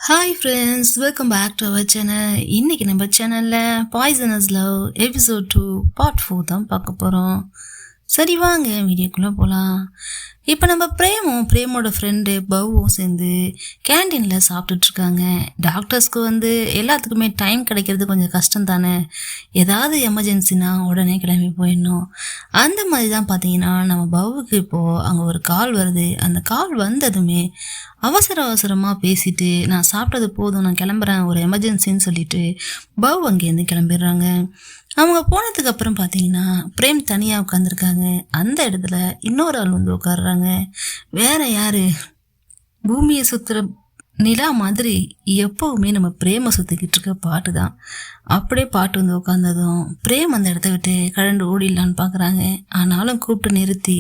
Hi friends, welcome back to our channel. இன்னைக்கு நம்ம சேனலில் பாய்சனஸ் லவ் எபிசோட் 2 பார்ட் 4 தான் பார்க்க போகிறோம். சரி வாங்க வீடியோக்குள்ளே போகலாம். இப்போ நம்ம பிரேமோட ஃப்ரெண்டு பவ்வும் சேர்ந்து கேன்டீனில் சாப்பிட்டுட்ருக்காங்க. டாக்டர்ஸ்க்கு எல்லாத்துக்குமே டைம் கிடைக்கிறது கொஞ்சம் கஷ்டம் தானே. ஏதாவது எமர்ஜென்சினா உடனே கிளம்பி போயிடணும். அந்த மாதிரி தான் பார்த்தீங்கன்னா நம்ம பவ்வுக்கு இப்போது அங்கே ஒரு கால் வருது. அந்த கால் வந்ததுமே அவசரமாக பேசிட்டு நான் சாப்பிட்டது போதும், நான் கிளம்புறேன், ஒரு எமர்ஜென்சின்னு சொல்லிட்டு பவ் அங்கேருந்து கிளம்பிடுறாங்க. அவங்க போனதுக்கு அப்புறம் பார்த்தீங்கன்னா பிரேம் தனியாக உட்காந்துருக்காங்க. அந்த இடத்துல இன்னொரு ஆள் உட்காடுறாங்க. வேற யாரு, பூமியை சுற்றுற நிலா மாதிரி எப்போவுமே நம்ம பிரேமை சுற்றிக்கிட்டு இருக்க பாட்டு தான். அப்படியே பாட்டு உட்காந்ததும் பிரேம் அந்த இடத்த விட்டு கழண்டு ஓடிடலான்னு பார்க்குறாங்க. ஆனாலும் கூப்பிட்டு நிறுத்தி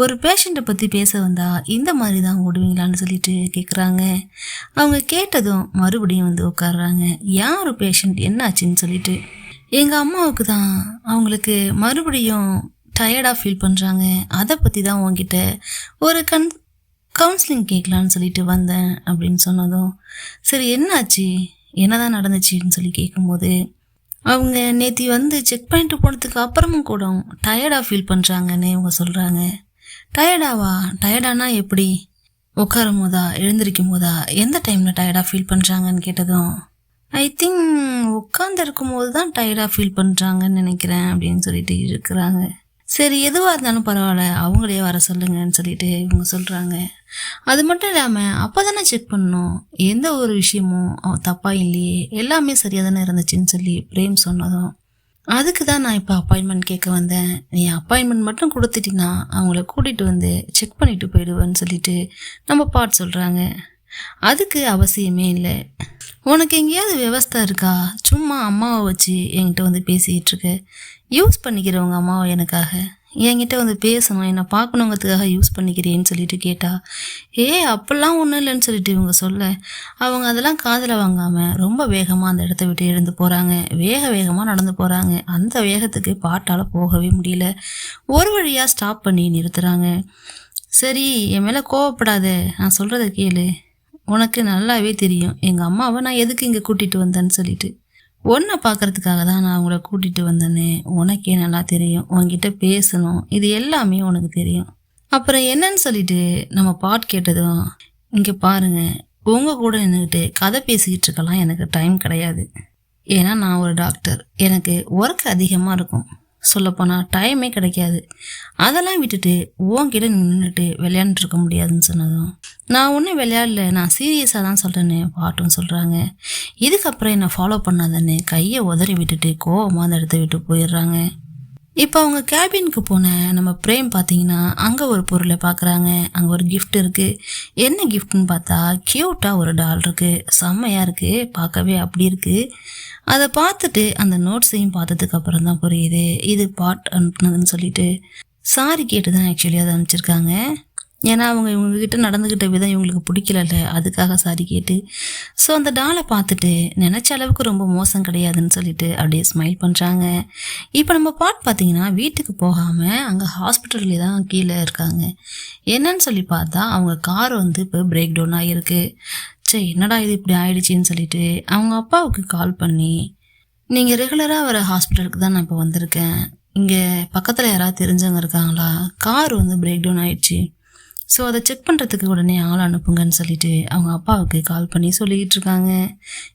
ஒரு பேஷண்ட்டை பற்றி பேச வந்தா இந்த மாதிரி தான் ஓடுவீங்களான்னு சொல்லிட்டு கேட்குறாங்க. அவங்க கேட்டதும் மறுபடியும் உட்காடுறாங்க. யார் பேஷண்ட், என்னாச்சுன்னு சொல்லிட்டு. எங்கள் அம்மாவுக்கு தான், அவங்களுக்கு மறுபடியும் டயர்டாக ஃபீல் பண்ணுறாங்க. அதை பற்றி தான் உங்ககிட்ட ஒரு கவுன்சிலிங் கேட்கலான்னு சொல்லிட்டு வந்தேன் அப்படின்னு சொன்னதும், சரி என்னாச்சு, என்னதான் நடந்துச்சுன்னு சொல்லி கேட்கும்போது, அவங்க நேற்று செக் பண்ணிட்டு போனதுக்கு அப்புறமும் கூட டயர்டாக ஃபீல் பண்ணுறாங்கன்னு இவங்க சொல்கிறாங்க. டயர்டானா எப்படி, உட்காரும் போதா, எழுந்திருக்கும் போதா, எந்த டைமில் டயர்டாக ஃபீல் பண்ணுறாங்கன்னு கேட்டதும், ஐ திங்க் உட்காந்து இருக்கும்போது தான் டயர்டாக ஃபீல் பண்ணுறாங்கன்னு நினைக்கிறேன் அப்படின்னு சொல்லிட்டு இருக்கிறாங்க. சரி எதுவாக இருந்தாலும் பரவாயில்ல, அவங்களே வர சொல்லுங்கன்னு சொல்லிட்டு இவங்க சொல்கிறாங்க. அது மட்டும் இல்லாமல் அப்போ தானே செக் பண்ணணும், எந்த ஒரு விஷயமும் தப்பாக இல்லையே, எல்லாமே சரியாக தானே இருந்துச்சுன்னு சொல்லி பிரேம் சொன்னதும், அதுக்கு தான் நான் இப்போ அப்பாயின்மெண்ட் கேட்க வந்தேன். நீ அப்பாயின்மெண்ட் மட்டும் கொடுத்துட்டினா அவங்கள கூட்டிகிட்டு செக் பண்ணிவிட்டு போயிடுவேன்னு சொல்லிட்டு நம்ம பாட்டு சொல்கிறாங்க. அதுக்கு அவசியமே இல்லை. உனக்கு எங்கேயாவது விவஸ்தை இருக்கா? சும்மா அம்மாவை வச்சு என்கிட்ட பேசிக்கிட்டு இருக்க. யூஸ் பண்ணிக்கிறவங்க அம்மாவை எனக்காக என்கிட்ட பேசணும், என்னை பார்க்கணுங்கிறதுக்காக யூஸ் பண்ணிக்கிறேன்னு சொல்லிட்டு கேட்டா, அப்படிலாம் ஒன்றும் இல்லைன்னு சொல்லிட்டு இவங்க சொல்ல, அவங்க அதெல்லாம் காதில் வாங்காமல் ரொம்ப வேகமாக அந்த இடத்த விட்டு எழுந்து போகிறாங்க. வேகமாக நடந்து போகிறாங்க. அந்த வேகத்துக்கு பாட்டால் போகவே முடியல. ஒரு வழியாக ஸ்டாப் பண்ணி நிறுத்துகிறாங்க. சரி என் மேலே கோவப்படாத, நான் சொல்கிறத கேளு. உனக்கு நல்லாவே தெரியும் எங்கள் அம்மாவை நான் எதுக்கு இங்கே கூட்டிகிட்டு வந்தேன்னு சொல்லிட்டு. ஒன்றை பார்க்குறதுக்காக தான் நான் அவங்கள கூட்டிகிட்டு வந்தேன்னு உனக்கே நல்லா தெரியும். உங்ககிட்ட பேசணும், இது எல்லாமே உனக்கு தெரியும். அப்புறம் என்னன்னு சொல்லிட்டு நம்ம பாட்டு கேட்டதும், இங்கே பாருங்க, உங்கள் கூட நின்றுக்கிட்டு கதை பேசிக்கிட்டு இருக்கலாம் எனக்கு டைம் கிடையாது. ஏன்னா நான் ஒரு டாக்டர், எனக்கு ஒர்க் அதிகமாக இருக்கும், சொல்லப்போனால் டைமே கிடைக்காது. அதெல்லாம் விட்டுட்டு உன்கிட்ட நின்றுட்டு விளையாண்டுட்டு இருக்க முடியாதுன்னு சொன்னதும், நான் ஒன்றும் விளையாடல, நான் சீரியஸாக தான் சொல்கிறேன்னு பாட்டும் சொல்கிறாங்க. இதுக்கப்புறம் என்னை ஃபாலோ பண்ணாதன்னு கையை உதறி விட்டுட்டு கோவமாக அந்த இடத்த விட்டு போயிடுறாங்க. இப்போ அவங்க கேபினுக்கு போன நம்ம பிரேம் பார்த்தீங்கன்னா அங்கே ஒரு பொருளை பார்க்குறாங்க. அங்கே ஒரு கிஃப்ட் இருக்குது. என்ன கிஃப்ட்னு பார்த்தா க்யூட்டாக ஒரு டால் இருக்குது. செம்மையாக இருக்குது, பார்க்கவே அப்படி இருக்குது. அதை பார்த்துட்டு அந்த நோட்ஸையும் பார்த்ததுக்கு அப்புறம் தான் புரியுது இது பாட் அனுப்புனதுன்னு சொல்லிட்டு. சாரி கேட்டு தான் ஆக்சுவலி அதை அனுப்பிச்சிருக்காங்க. ஏன்னா அவங்க இவங்ககிட்ட நடந்துக்கிட்ட விதம் இவங்களுக்கு பிடிக்கலல்ல, அதுக்காக சாரி கேட்டு. ஸோ அந்த டாலை பார்த்துட்டு நினச்ச அளவுக்கு ரொம்ப மோசம் கிடையாதுன்னு சொல்லிட்டு அப்படியே ஸ்மைல் பண்ணுறாங்க. இப்போ நம்ம பாட் பார்த்தீங்கன்னா வீட்டுக்கு போகாமல் அங்கே ஹாஸ்பிட்டல்லே தான் கீழே இருக்காங்க. என்னன்னு சொல்லி பார்த்தா அவங்க கார் இப்போ பிரேக் டவுன் ஆகிருக்கு. சரி என்னடா இது இப்படி ஆயிடுச்சின்னு சொல்லிட்டு அவங்க அப்பாவுக்கு கால் பண்ணி, நீங்கள் ரெகுலராக வர ஹாஸ்பிட்டலுக்கு தான் நான் இப்போ வந்திருக்கேன், இங்கே பக்கத்தில் யாராவது தெரிஞ்சவங்க இருக்காங்களா, கார் பிரேக் டவுன் ஆயிடுச்சு, ஸோ அதை செக் பண்ணுறதுக்கு உடனே ஆள் அனுப்புங்கன்னு சொல்லிட்டு அவங்க அப்பாவுக்கு கால் பண்ணி சொல்லிக்கிட்டு இருக்காங்க.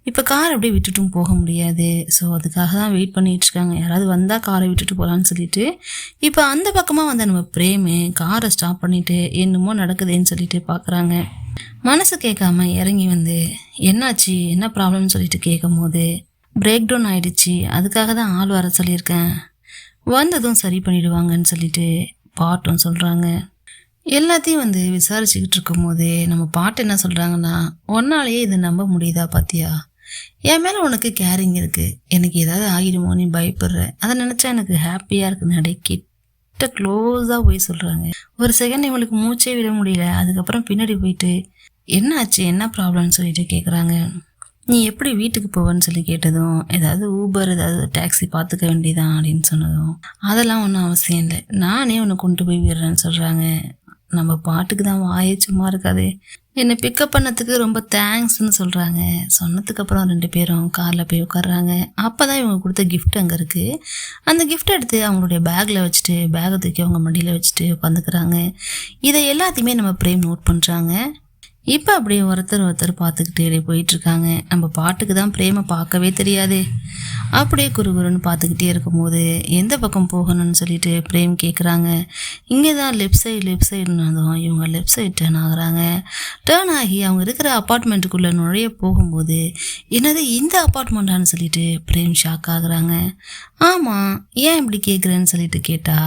இப்போ கார் அப்படியே விட்டுட்டும் போக முடியாது, ஸோ அதுக்காக தான் வெயிட் பண்ணிகிட்டு இருக்காங்க. யாராவது வந்தால் காரை விட்டுட்டு போகலான்னு சொல்லிட்டு. இப்போ அந்த பக்கமாக நம்ம பிரேமு காரை ஸ்டாப் பண்ணிவிட்டு என்னமோ நடக்குதுன்னு சொல்லிட்டு பார்க்குறாங்க. மனசு கேட்காம இறங்கி என்னாச்சு, என்ன ப்ராப்ளம்னு சொல்லிட்டு கேட்கும் போது, பிரேக் டவுன் ஆகிடுச்சு, அதுக்காக தான் ஆள் வர சொல்லியிருக்கேன், வந்ததும் சரி பண்ணிவிடுவாங்கன்னு சொல்லிட்டு பாட்டும் சொல்கிறாங்க. எல்லாத்தையும் விசாரிச்சுக்கிட்டு இருக்கும் போதே நம்ம பாட்டு என்ன சொல்கிறாங்கன்னா, ஒன்னாலேயே இது நம்ப முடியுதா பாத்தியா, என் மேலே உனக்கு கேரிங் இருக்குது, எனக்கு ஏதாவது ஆகிடுமோ நீ பயப்படுற, அதை நினச்சா எனக்கு ஹாப்பியாக இருக்குன்னு கிட்ட க்ளோஸாக போய் சொல்கிறாங்க. ஒரு செகண்ட் இவங்களுக்கு மூச்சே விட முடியல. அதுக்கப்புறம் பின்னாடி போயிட்டு என்ன ஆச்சு, என்ன ப்ராப்ளம்னு சொல்லிட்டு கேட்குறாங்க. நீ எப்படி வீட்டுக்கு போவேன்னு சொல்லி கேட்டதும், ஏதாவது ஊபர் ஏதாவது டாக்ஸி பார்த்துக்க வேண்டியதான் அப்படின்னு சொன்னதும், அதெல்லாம் ஒன்றும் அவசியம் இல்லை, நானே உன்னை கொண்டு போய் விடுறேன்னு சொல்கிறாங்க. நம்ம பாட்டுக்கு தான் வாயே சும்மா இருக்காது. என்னை பிக்கப் பண்ணதுக்கு ரொம்ப தேங்க்ஸ்ன்னு சொல்கிறாங்க. சொன்னதுக்கப்புறம் 2 பேரும் காரில் போய் உட்காடுறாங்க. அப்போ தான் இவங்க கொடுத்த கிஃப்ட் அங்கே இருக்குது. அந்த கிஃப்ட் எடுத்து அவங்களுடைய பேக்கில் வச்சுட்டு பேக்கை தூக்கி அவங்க மடியில் வச்சுட்டு உட்காந்துக்கிறாங்க. இதை எல்லாத்தையுமே நம்ம பிரேம் நோட் பண்ணுறாங்க. இப்போ அப்படியே ஒருத்தர் பார்த்துக்கிட்டே போயிட்டுருக்காங்க. நம்ம பாட்டுக்கு தான் பிரேமை பார்க்கவே தெரியாது. அப்படியே குறுகுறுன்னு பார்த்துக்கிட்டே இருக்கும்போது எந்த பக்கம் போகணும்னு சொல்லிட்டு பிரேம் கேட்குறாங்க. இங்கே தான் லெஃப்ட் சைடுனதும் இவங்க லெஃப்ட் சைடு டேர்ன் ஆகுறாங்க. டேர்ன் ஆகி அவங்க இருக்கிற அப்பார்ட்மெண்ட்டுக்குள்ளே நுழைய போகும்போது என்னது இந்த அப்பார்ட்மெண்ட்டான்னு சொல்லிட்டு பிரேம் ஷாக் ஆகுறாங்க. ஆமாம், ஏன் இப்படி கேட்குறேன்னு சொல்லிட்டு கேட்டா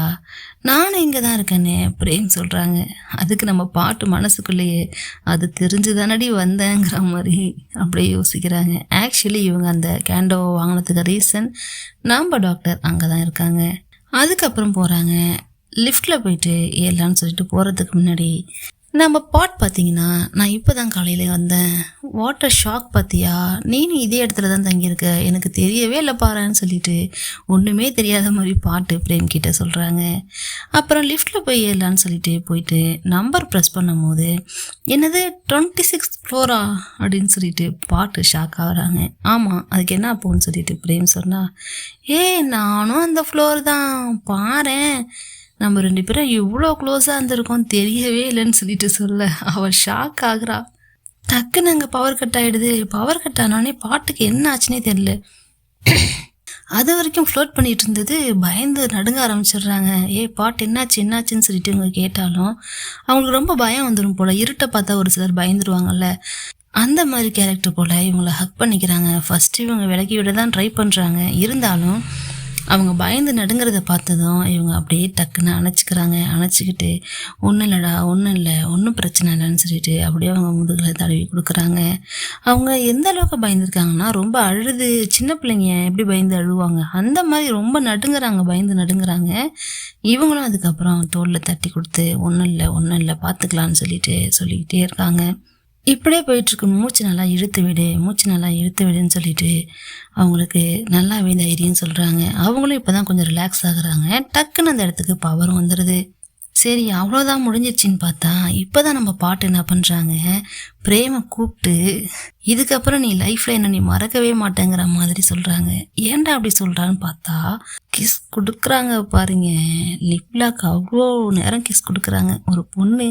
நானும் இங்கே தான் இருக்கேன்னு பிரேம் சொல்கிறாங்க. அதுக்கு நம்ம பாட்டு மனசுக்குள்ளேயே அது தெரிஞ்சு தானடி வந்தேங்கிற மாதிரி அப்படியே யோசிக்கிறாங்க. ஆக்சுவலி இவங்க அந்த கேண்டோவை வாங்கினதுக்கு ரீசன் நம்ம டாக்டர் அங்கே தான் இருக்காங்க. அதுக்கப்புறம் போகிறாங்க. லிஃப்ட்டில் போயிட்டு ஏறலான்னு சொல்லிட்டு போகிறதுக்கு முன்னாடி நம்ம பாட் பார்த்தீங்கன்னா நான் இப்போ தான் காலையில் வந்தேன். வாட்டர் ஷாக் பார்த்தியா, நீனும் இதே இடத்துல தான் தங்கியிருக்க, எனக்கு தெரியவே இல்லை பாருன்னு சொல்லிட்டு ஒன்றுமே தெரியாத மாதிரி பாட்டு பிரேம் கிட்ட சொல்கிறாங்க. அப்புறம் லிஃப்ட்டில் போய் ஏறலான்னு சொல்லிட்டு போயிட்டு நம்பர் ப்ரெஸ் பண்ணும் போது என்னது 26th ஃப்ளோரா அப்படின்னு சொல்லிட்டு பாட்டு ஷாக் ஆகுறாங்க. ஆமாம், அதுக்கு என்ன அப்போன்னு சொல்லிட்டு பிரேம் சொன்னால் நானும் அந்த ஃப்ளோர் தான் பாரேன், நம்ம 2 பேரும் இவ்வளோ க்ளோஸாக இருந்திருக்கோம் தெரியவே இல்லைன்னு சொல்லிட்டு சொல்ல அவள் ஷாக் ஆகுறா. டக்குன்னு அங்கே பவர் கட் ஆகிடுது. பவர் கட் ஆனானே பாட்டுக்கு என்ன ஆச்சுன்னே தெரியல. அது வரைக்கும் ஃப்ளோட் பண்ணிகிட்டு இருந்தது பயந்து நடுங்க ஆரம்பிச்சிடுறாங்க. பாட்டு என்னாச்சுன்னு சொல்லிட்டு இவங்க கேட்டாலும் அவங்களுக்கு ரொம்ப பயம் வந்துடும் போல். இருட்டை பார்த்தா ஒரு சிலர் பயந்துருவாங்கல்ல, அந்த மாதிரி கேரக்டர் போல் இவங்கள ஹக் பண்ணிக்கிறாங்க. ஃபஸ்ட்டு இவங்க விலக்கி விட தான் ட்ரை பண்ணுறாங்க. இருந்தாலும் அவங்க பயந்து நடுங்கிறத பார்த்ததும் இவங்க அப்படியே டக்குன்னு அணைச்சிக்கிட்டு ஒன்றும் இல்லைடா, ஒன்றும் இல்லை, ஒன்றும் பிரச்சனை இல்லைன்னு சொல்லிட்டு அப்படியே அவங்க முதுகில் தடவி கொடுக்குறாங்க. அவங்க எந்த அளவுக்கு பயந்துருக்காங்கன்னா ரொம்ப அழுது, சின்ன பிள்ளைங்க எப்படி பயந்து அழுவாங்க அந்த மாதிரி ரொம்ப பயந்து நடுங்குறாங்க. இவங்களும் அதுக்கப்புறம் தோளில் தட்டி கொடுத்து ஒன்றும் இல்லை பார்த்துக்கலான்னு சொல்லிக்கிட்டே இருக்காங்க. இப்படியே போயிட்டுருக்கு. மூச்சு நல்லா இழுத்து விடுன்னு சொல்லிட்டு அவங்களுக்கு நல்லாவே தைரியம் சொல்கிறாங்க. அவங்களும் இப்போ தான் கொஞ்சம் ரிலாக்ஸ் ஆகுறாங்க. டக்குன்னு அந்த இடத்துக்கு பவரும் வந்துடுது. சரி, அவ்வளோதான் முடிஞ்சிடுச்சின்னு பார்த்தா இப்போ தான் நம்ம பாட்டு என்ன பண்ணுறாங்க, பிரேமை கூப்பிட்டு இதுக்கப்புறம் நீ லைஃப்பில் என்ன நீ மறக்கவே மாட்டேங்கிற மாதிரி சொல்கிறாங்க. ஏன்டா அப்படி சொல்கிறான்னு பார்த்தா கிஸ் கொடுக்குறாங்க பாருங்க. லிப்லாக் அவ்வளோ நேரம் கிஸ் கொடுக்குறாங்க. ஒரு பொண்ணு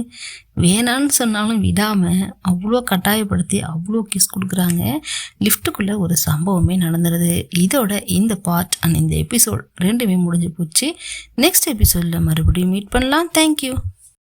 வேணான்னு சொன்னாலும் விடாமல் அவ்வளோ கட்டாயப்படுத்தி அவ்வளோ கிஸ் கொடுக்குறாங்க. லிஃப்ட்டுக்குள்ளே ஒரு சம்பவமே நடந்துடுது. இதோட இந்த பார்ட் அண்ட் இந்த எபிசோட் 2மே முடிஞ்சு போச்சு. நெக்ஸ்ட் எபிசோடில் மறுபடியும் மீட் பண்ணலாம். தேங்க்யூ.